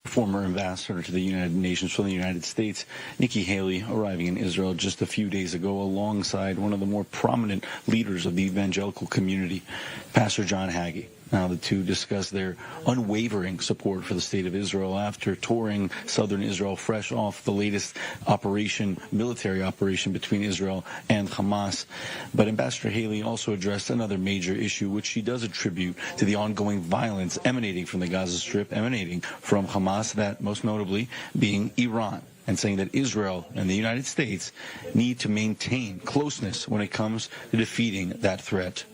Former ambassador to the United Nations from the United States, Nikki Haley, arriving in Israel just a few days ago alongside one of the more prominent leaders of the evangelical community, Pastor John Hagee. Now, the two discussed their unwavering support for the state of Israel after touring southern Israel fresh off the latest military operation between Israel and Hamas. But Ambassador Haley also addressed another major issue, which she does attribute to the ongoing violence emanating from the Gaza Strip, emanating from Hamas, that most notably being Iran, and saying that Israel and the United States need to maintain closeness when it comes to defeating that threat.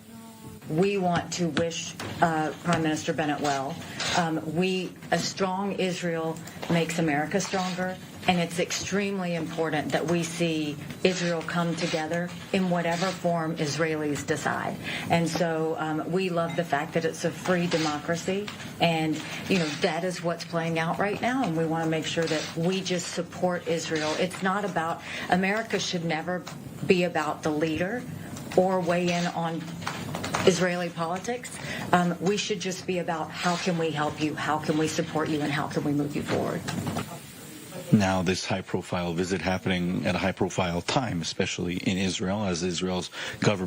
We want to wish Prime Minister Bennett well. A strong Israel makes America stronger, and it's extremely important that we see Israel come together in whatever form Israelis decide. And so we love the fact that it's a free democracy, and that is what's playing out right now, and we want to make sure that we just support Israel. It's not about, America should never be about the leader or weigh in on Israeli politics. We should just be about how can we help you, how can we support you, and how can we move you forward. Now, this high-profile visit happening at a high-profile time, especially in Israel, as Israel's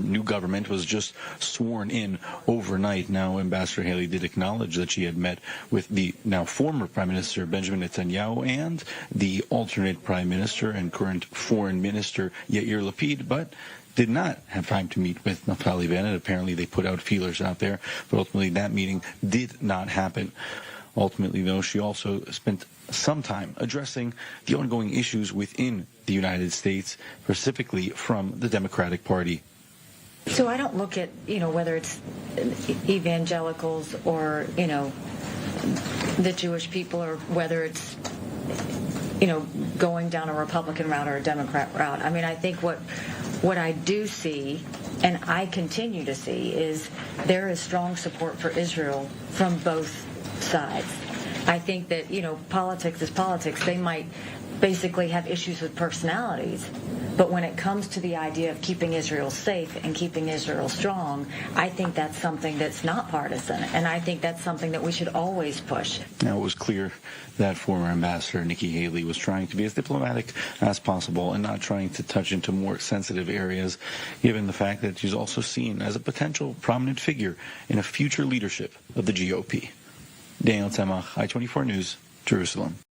new government was just sworn in overnight. Now, Ambassador Haley did acknowledge that she had met with the now former Prime Minister Benjamin Netanyahu and the alternate Prime Minister and current Foreign Minister Yair Lapid, but did not have time to meet with Naftali Bennett. Apparently, they put out feelers out there, but ultimately that meeting did not happen. Ultimately, though, she also spent some time addressing the ongoing issues within the United States, specifically from the Democratic Party. So I don't look at, whether it's evangelicals or, the Jewish people, or whether it's, going down a Republican route or a Democrat route. I mean, I think what I do see, and I continue to see, is there is strong support for Israel from both sides. I think that, politics is politics. They might basically have issues with personalities, but when it comes to the idea of keeping Israel safe and keeping Israel strong, I think that's something that's not partisan, and I think that's something that we should always push. Now, it was clear that former ambassador Nikki Haley was trying to be as diplomatic as possible and not trying to touch into more sensitive areas, given the fact that she's also seen as a potential prominent figure in a future leadership of the GOP. Daniel Tzemach, I-24 News, Jerusalem.